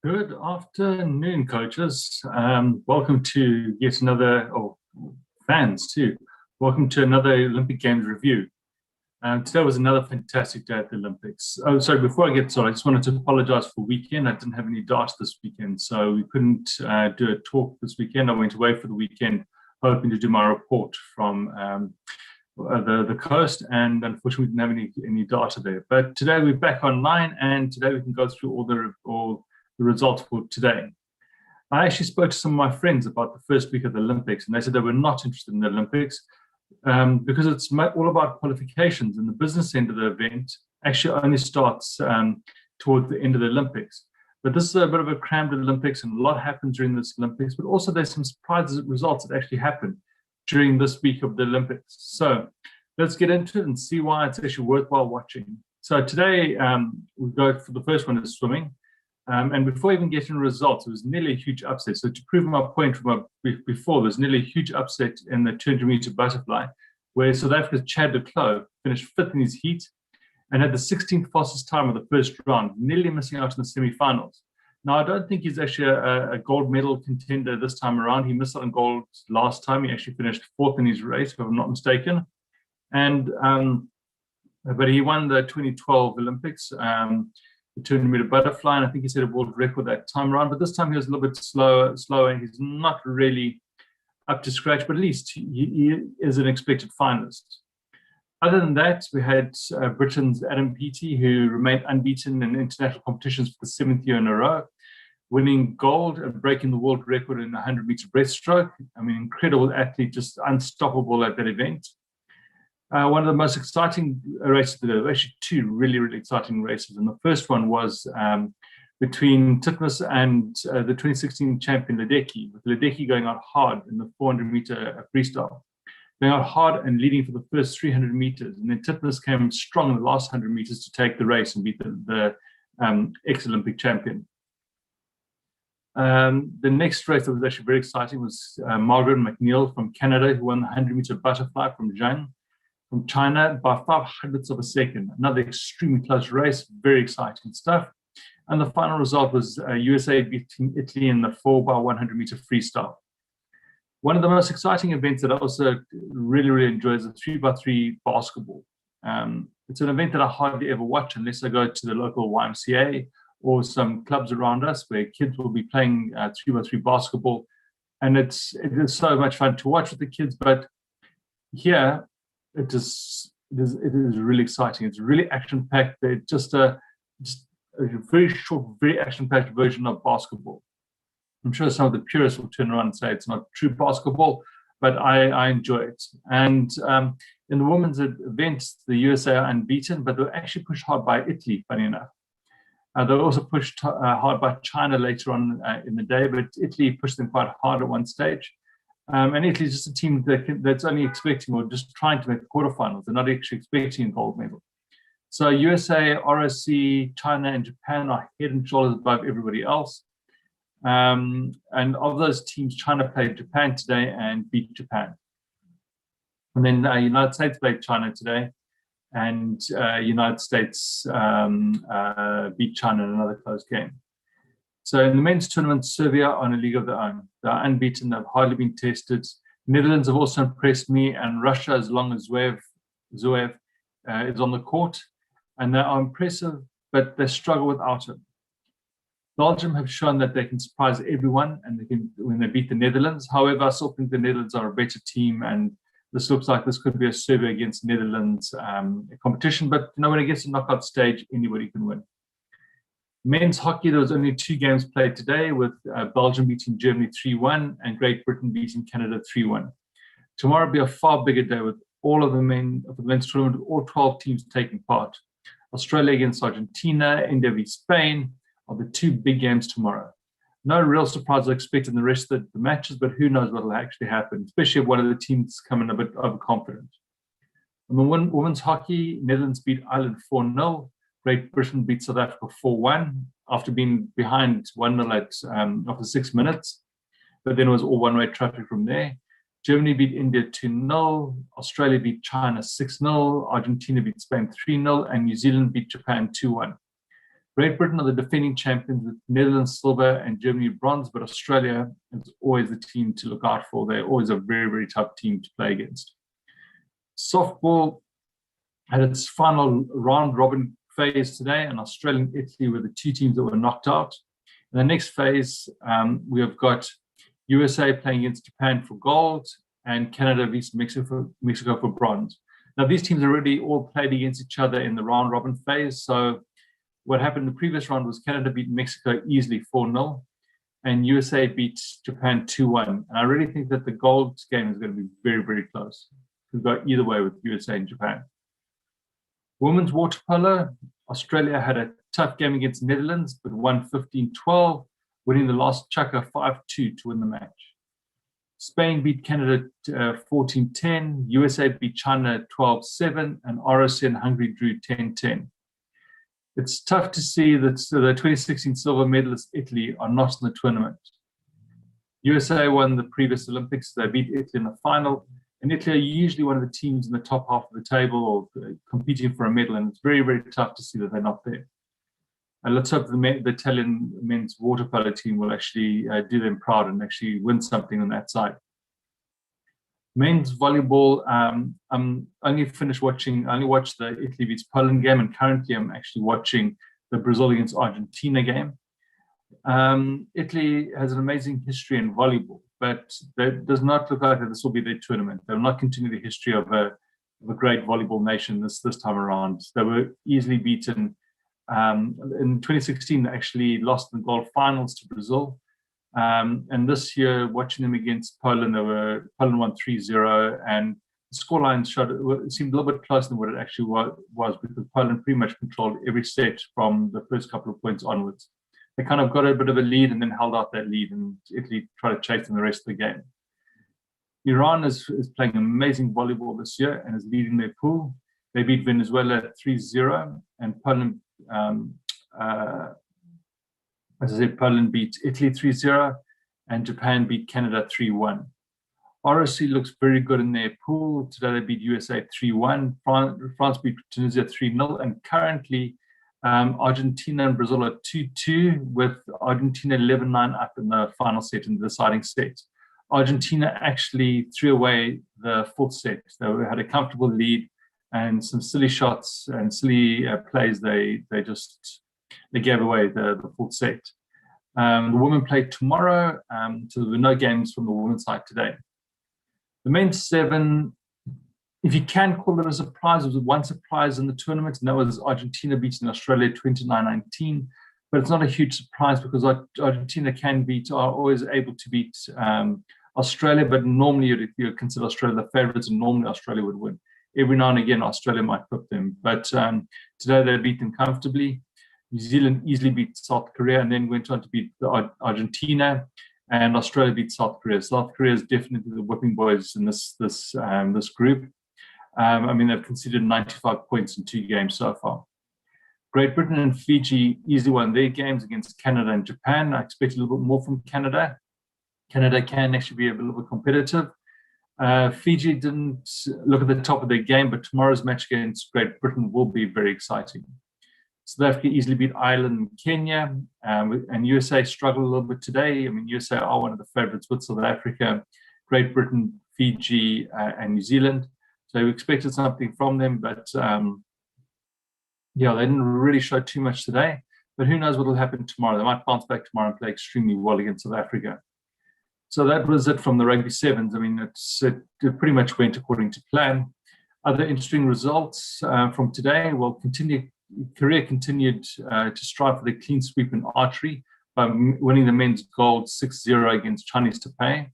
Good afternoon, coaches. Welcome to yet another, or fans too, welcome to another Olympic Games review. Today was another fantastic day at the Olympics. Oh, sorry, before I get started, I just wanted to apologize for the weekend. I didn't have any data this weekend, so we couldn't do a talk this weekend. I went away for the weekend, hoping to do my report from the coast, and unfortunately we didn't have any data there. But today we're back online, and today we can go through all the results for today. I actually spoke to some of my friends about the first week of the Olympics, and they said they were not interested in the Olympics because it's all about qualifications, and the business end of the event actually only starts towards the end of the Olympics. But this is a bit of a crammed Olympics, and a lot happens during this Olympics, but also there's some surprise results that actually happen during this week of the Olympics. So let's get into it and see why it's actually worthwhile watching. So today we go for the first one is swimming. And before even getting results, it was nearly a huge upset. So to prove my point from before, there's nearly a huge upset in the 200-meter butterfly, where South Africa's Chad de Clos finished fifth in his heat and had the 16th fastest time of the first round, nearly missing out in the semi-finals. Now, I don't think he's actually a gold medal contender this time around. He missed out on gold last time. He actually finished fourth in his race, if I'm not mistaken. And but he won the 2012 Olympics. The 200-meter butterfly, and I think he set a world record that time around. But this time he was a little bit slower. He's not really up to scratch, but at least he is an expected finalist. Other than that, we had Britain's Peaty, who remained unbeaten in international competitions for the 7th year in a row, winning gold and breaking the world record in the 100-meter breaststroke. I mean, incredible athlete, just unstoppable at that event. One of the most exciting races, there were actually two really, really exciting races. And the first one was between Titmus and the 2016 champion Ledecky, with Ledecky going out hard in the 400-meter freestyle, going out hard and leading for the first 300 meters. And then Titmus came strong in the last 100 meters to take the race and beat the ex-Olympic champion. The next race that was actually very exciting was Margaret Macneil from Canada, who won the 100-meter butterfly from Zhang from China by 500ths of a second. Another extremely close race, very exciting stuff. And the final result was USA beating Italy in the 4x100-meter freestyle. One of the most exciting events that I also really, really enjoy is the 3x3 basketball. It's an event that I hardly ever watch unless I go to the local YMCA or some clubs around us where kids will be playing 3x3 basketball. And it is so much fun to watch with the kids. But here, it is really exciting. It's really action-packed. They're just a very short, very action-packed version of basketball. I'm sure some of the purists will turn around and say it's not true basketball, but I enjoy it. And in the women's event, the USA are unbeaten, but they were actually pushed hard by Italy, funny enough. They were also pushed hard by China later on in the day, but Italy pushed them quite hard at one stage. And Italy is just a team that's only expecting or just trying to make the quarterfinals. They're not actually expecting a gold medal. So USA, ROC, China, and Japan are head and shoulders above everybody else. And of those teams, China played Japan today and beat Japan. And then United States played China today, and United States beat China in another close game. So in the men's tournament, Serbia are in a league of their own. They're unbeaten. They've hardly been tested. Netherlands have also impressed me, and Russia, as long as Zoev is on the court, and they are impressive, but they struggle without him. Belgium have shown that they can surprise everyone, and they can when they beat the Netherlands. However, I still think the Netherlands are a better team, and this looks like this could be a Serbia against Netherlands competition. But when it gets to knockout stage, anybody can win. Men's hockey, there was only 2 games played today, with Belgium beating Germany 3-1 and Great Britain beating Canada 3-1. Tomorrow will be a far bigger day with all of the men's tournament, with all 12 teams taking part. Australia against Argentina, India v Spain are the 2 big games tomorrow. No real surprise I expect in the rest of the matches, but who knows what will actually happen, especially if one of the teams come in a bit overconfident. On the women's hockey, Netherlands beat Ireland 4-0. Great Britain beat South Africa 4-1 after being behind 1-0 after 6 minutes. But then it was all one-way traffic from there. Germany beat India 2-0. Australia beat China 6-0. Argentina beat Spain 3-0. And New Zealand beat Japan 2-1. Great Britain are the defending champions with Netherlands silver and Germany bronze, but Australia is always the team to look out for. They're always a very, very tough team to play against. Softball had its final round-robin phase today, and Australia and Italy were the two teams that were knocked out. In the next phase, we have got USA playing against Japan for gold and Canada vs Mexico for bronze. Now, these teams already all played against each other in the round-robin phase, so what happened in the previous round was Canada beat Mexico easily 4-0, and USA beat Japan 2-1. And I really think that the gold game is going to be very, very close. We've got either way with USA and Japan. Women's water polo, Australia had a tough game against Netherlands, but won 15-12, winning the last chukker 5-2 to win the match. Spain beat Canada 14-10, USA beat China 12-7, and ROC and Hungary drew 10-10. It's tough to see that the 2016 silver medalist Italy are not in the tournament. USA won the previous Olympics. They beat Italy in the final. And Italy are usually one of the teams in the top half of the table or competing for a medal. And it's very, very tough to see that they're not there. And let's hope the Italian men's water polo team will actually do them proud and actually win something on that side. Men's volleyball, I'm only watched the Italy beats Poland game, and currently I'm actually watching the Brazil against Argentina game. Italy has an amazing history in volleyball, but it does not look like that this will be their tournament. They will not continue the history of a great volleyball nation this time around. They were easily beaten. In 2016, they actually lost in the gold finals to Brazil. And this year, watching them against Poland, Poland won 3-0, and the scoreline it seemed a little bit closer than what it actually was because Poland pretty much controlled every set from the first couple of points onwards. They kind of got a bit of a lead and then held out that lead, and Italy tried to chase them the rest of the game. Iran is playing amazing volleyball this year and is leading their pool. They beat Venezuela 3-0, and Poland, as I said, Poland beat Italy 3-0, and Japan beat Canada 3-1. ROC looks very good in their pool. Today they beat USA 3-1. France beat Tunisia 3-0, and currently Argentina and Brazil are 2-2, with Argentina 11-9 up in the final set, in the deciding set. Argentina actually threw away the fourth set. They had a comfortable lead, and some silly shots and silly plays, they gave away the full set. The women play tomorrow, so there were no games from the women's side today. The men's seven, if you can call it a surprise, there was one surprise in the tournament, and that was Argentina beating Australia 29-19. But it's not a huge surprise because Argentina are always able to beat Australia, but normally if you consider Australia the favourites, and normally Australia would win. Every now and again, Australia might whip them, but today they beat them comfortably. New Zealand easily beat South Korea and then went on to beat Argentina, and Australia beat South Korea. South Korea is definitely the whipping boys in this group. I mean, they've conceded 95 points in 2 games so far. Great Britain and Fiji easily won their games against Canada and Japan. I expect a little bit more from Canada. Canada can actually be a little bit competitive. Fiji didn't look at the top of their game, but tomorrow's match against Great Britain will be very exciting. South Africa easily beat Ireland and Kenya, and USA struggled a little bit today. I mean, USA are one of the favourites with South Africa, Great Britain, Fiji, and New Zealand. So we expected something from them, but yeah, they didn't really show too much today. But who knows what will happen tomorrow? They might bounce back tomorrow and play extremely well against South Africa. So that was it from the Rugby Sevens. I mean, it pretty much went according to plan. Other interesting results from today. Well, Korea continued to strive for the clean sweep in archery by winning the men's gold 6-0 against Chinese Taipei.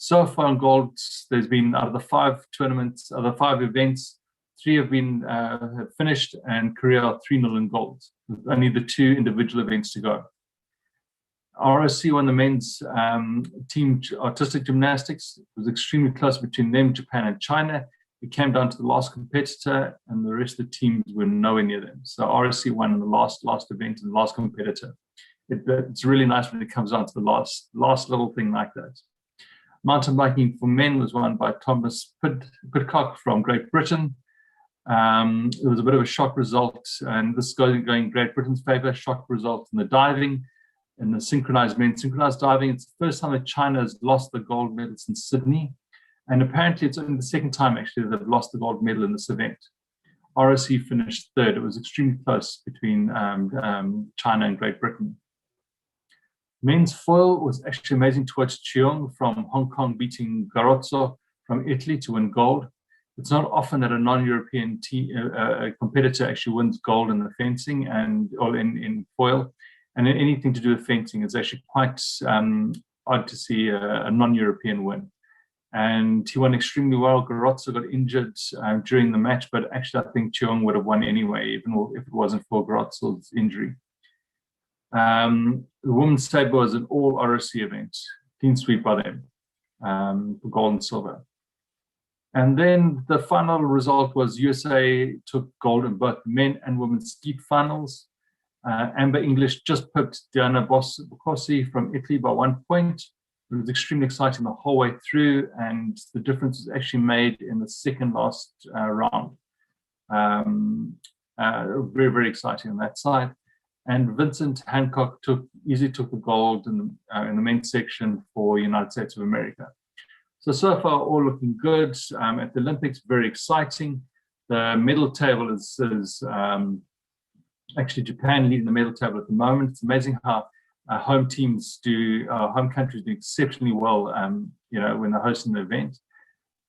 So far in gold, there's been out of the 5 tournaments, out of the 5 events, 3 have finished, and Korea are 3-0 in gold, with only the 2 individual events to go. ROC won the men's team artistic gymnastics. It was extremely close between them, Japan, and China. It came down to the last competitor, and the rest of the teams were nowhere near them. So ROC won in the last event and the last competitor. It's really nice when it comes down to the last little thing like that. Mountain biking for men was won by Titmus from Great Britain. It was a bit of a shock result, and this is going Great Britain's favour. Shock result in the diving, in the synchronized men's synchronized diving. It's the first time that China has lost the gold medal since Sydney, and apparently it's only the second time actually they've lost the gold medal in this event. ROC finished third. It was extremely close between China and Great Britain. Men's foil was actually amazing to watch. Cheong from Hong Kong beating Garozzo from Italy to win gold. It's not often that a non-European competitor actually wins gold in the fencing or in foil. And in anything to do with fencing, it's actually quite odd to see a non-European win. And he won extremely well. Garozzo got injured during the match, but actually I think Cheong would have won anyway, even if it wasn't for Garozzo's injury. The women's sabre was an all ROC event, clean sweep by them for gold and silver. And then the final result was USA took gold in both men and women's skeet finals. Amber English just pipped Diana Boccosi from Italy by 1 point. It was extremely exciting the whole way through, and the difference was actually made in the second last round. Very, very exciting on that side. And Vincent Hancock easily took the gold in the men's section for United States of America. So far, all looking good. At the Olympics, very exciting. The medal table is actually Japan leading the medal table at the moment. It's amazing how home countries do exceptionally well, when they're hosting the event.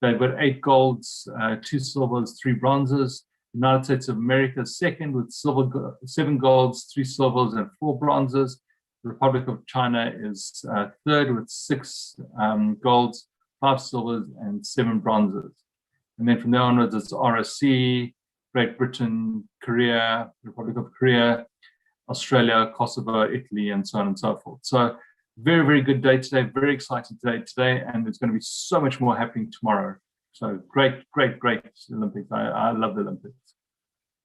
They've got 8 golds, 2 silvers, 3 bronzes. United States of America second with 7 golds, 3 silvers, and 4 bronzes. The Republic of China is third with 6 golds, 5 silvers, and 7 bronzes. And then from there onwards, it's ROC, Great Britain, Korea, Republic of Korea, Australia, Kosovo, Italy, and so on and so forth. So very, very good day today, very exciting day today, and there's going to be so much more happening tomorrow. So great, great, great Olympics. I love the Olympics.